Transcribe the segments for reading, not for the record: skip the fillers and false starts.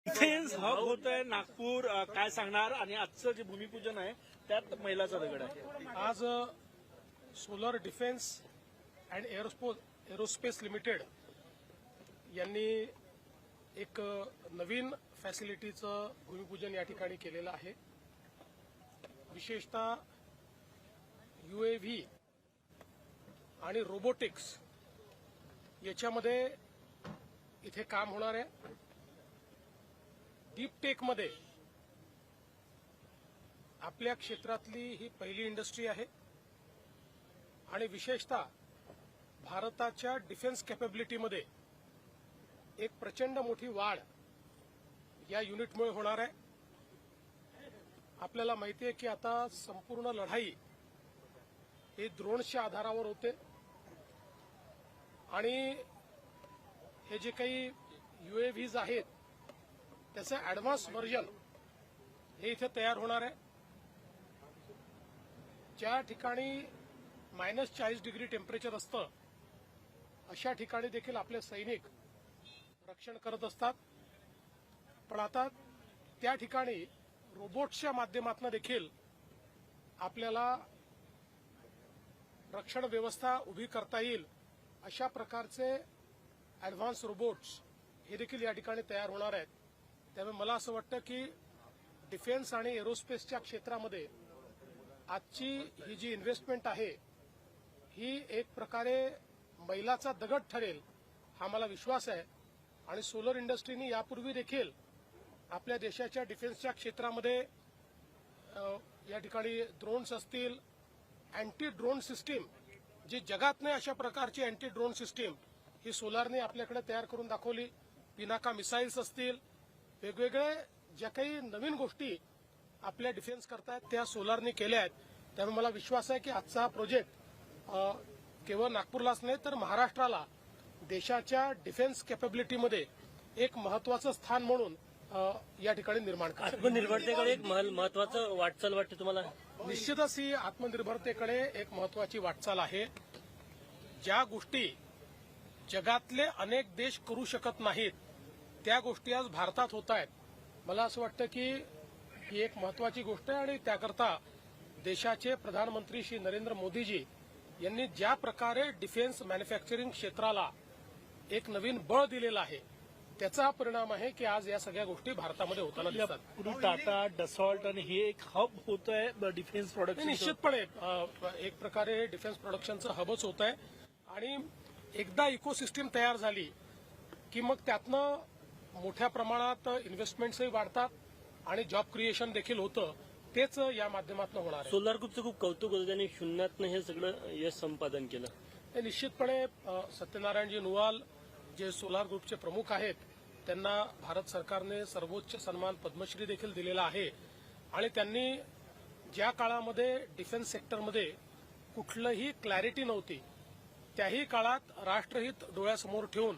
Defence hub होतंय नागपूर, काय सांगणार? आणि आजचं जे भूमिपूजन आहे त्यात मैलाचा दगड आहे. आज solar defence and aerospace limited यांनी एक नवीन फॅसिलिटीचं भूमिपूजन या ठिकाणी केलेलं आहे. विशेषतः UAV आणि रोबोटिक्स याच्यामध्ये इथे काम होणार आहे. डीप टेकमध्ये आपल्या क्षेत्रातली ही पहिली इंडस्ट्री आहे आणि विशेषतः भारताच्या डिफेन्स कॅपेबिलिटीमध्ये एक प्रचंड मोठी वाढ या युनिटमुळे होणार आहे. आपल्याला माहिती आहे की आता संपूर्ण लढाई ही ड्रोन्सच्या आधारावर होते आणि हे जे काही UAVs आहेत त्याचं ऍडव्हान्स व्हर्जन हे इथे तयार होणार आहे. ज्या ठिकाणी -40 डिग्री टेम्परेचर असतं अशा ठिकाणी देखील आपले सैनिक रक्षण करत असतात. पण आता त्या ठिकाणी रोबोट्सच्या माध्यमातून देखील आपल्याला रक्षण व्यवस्था उभी करता येईल अशा प्रकारचे ऍडव्हान्स रोबोट्स हे देखील या ठिकाणी तयार होणार आहेत. त्यामुळे मला असं वाटतं की डिफेन्स आणि एरोस्पेसच्या क्षेत्रामध्ये आजची ही जी इन्व्हेस्टमेंट आहे ही एक प्रकारे मैलाचा दगड ठरेल हा मला विश्वास आहे. आणि सोलर इंडस्ट्रीनी यापूर्वी देखील आपल्या देशाच्या डिफेन्सच्या क्षेत्रामध्ये या ठिकाणी ड्रोन्स असतील, अँटी ड्रोन सिस्टीम जी जगात नाही अशा प्रकारची अँटी ड्रोन सिस्टीम ही सोलारने आपल्याकडे तयार करून दाखवली. पिनाका मिसाईल्स असतील, वेगवेगळे ज्या काही नवीन गोष्टी आपल्या डिफेन्स करतायत त्या सोलारने केल्या आहेत. त्यामुळे मला विश्वास आहे की आजचा हा प्रोजेक्ट केवळ नागपूरलाच नाही तर महाराष्ट्राला देशाच्या डिफेन्स कॅपेबिलिटीमध्ये एक महत्वाचं स्थान म्हणून या ठिकाणी निर्माण करेल. आत्मनिर्भरतेकडे एक महत्वाचं वाटचाल वाटते तुम्हाला? निश्चितच ही आत्मनिर्भरतेकडे एक महत्वाची वाटचाल आहे. ज्या गोष्टी जगातले अनेक देश करू शकत नाहीत त्या गोष्टी आज भारतात होत आहेत. मला असं वाटतं की ही एक महत्वाची गोष्ट आहे आणि त्याकरता देशाचे प्रधानमंत्री श्री नरेंद्र मोदीजी यांनी ज्या प्रकारे डिफेन्स मॅन्युफॅक्चरिंग क्षेत्राला एक नवीन बळ दिलेलं आहे त्याचा हा परिणाम आहे की आज या सगळ्या गोष्टी भारतामध्ये होताना दिसतात. टाटा, डसॉल्ट आणि हे एक हब होत आहे डिफेन्स प्रोडक्शन. निश्चितपणे एक प्रकारे डिफेन्स प्रोडक्शनचं हबच होत आहे. आणि एकदा इकोसिस्टीम तयार झाली की मग त्यातनं मोठ्या प्रमाणात इन्व्हेस्टमेंट्सही वाढतात आणि जॉब क्रिएशन देखील होतं. तेच या माध्यमातून होणार आहे. सोलार ग्रुपचं खूप कौतुक होतं, त्यांनी शून्यातनं हे सगळं यश संपादन केलं. हे निश्चितपणे सत्यनारायणजी नुवाल जे सोलार ग्रुपचे प्रमुख आहेत त्यांना भारत सरकारने सर्वोच्च सन्मान पद्मश्री देखील दिलेला आहे. आणि त्यांनी ज्या काळामध्ये डिफेन्स सेक्टरमध्ये कुठलंही क्लॅरिटी नव्हती त्याही काळात राष्ट्रहित डोळ्यासमोर ठेवून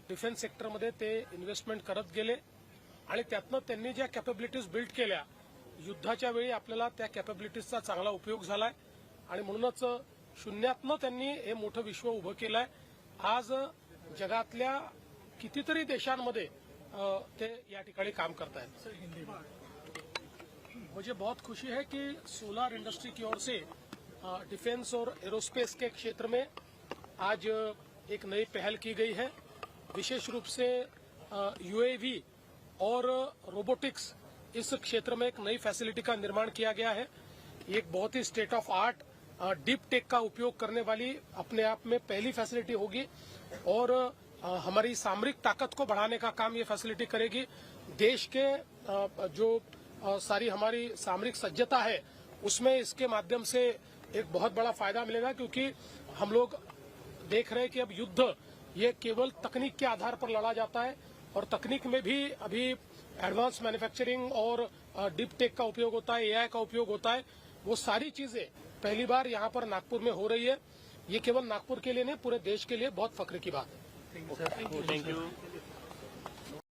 डिफेन्स सेक्टरमध्ये ते इन्व्हेस्टमेंट करत गेले आणि त्यातनं त्यांनी ज्या कॅपेबिलिटीज बिल्ड केल्या युद्धाच्या वेळी आपल्याला त्या कॅपेबिलिटीजचा चांगला उपयोग झालाय आणि म्हणूनच शून्यातनं त्यांनी हे मोठं विश्व उभं केलंय. आज जगातल्या कितीतरी देशांमध्ये ते या ठिकाणी काम करतायत. मुझे बहुत खुशी है कि सोलार इंडस्ट्री की ओर से डिफेंस और एरोस्पेस के क्षेत्र में आज एक नई पहल की गई है. विशेष रूप से UAV और रोबोटिक्स इस क्षेत्र में एक नई फैसिलिटी का निर्माण किया गया है. एक बहुत ही state of art deep tech का उपयोग करने वाली अपने आप में पहली फैसिलिटी होगी और हमारी सामरिक ताकत को बढ़ाने का काम ये फैसिलिटी करेगी. देश के जो सारी हमारी सामरिक सज्जता है उसमें इसके माध्यम से एक बहुत बड़ा फायदा मिलेगा क्योंकि हम लोग देख रहे हैं कि अब युद्ध ये केवल तकनीक के आधार पर लड़ा जाता है और तकनीक में भी अभी एडवांस मैन्युफैक्चरिंग और डीप टेक का उपयोग होता है, AI का उपयोग होता है. वो सारी चीजें पहली बार यहाँ पर नागपुर में हो रही है. ये केवल नागपुर के लिए नहीं पूरे देश के लिए बहुत फख्र की बात है. Thank you.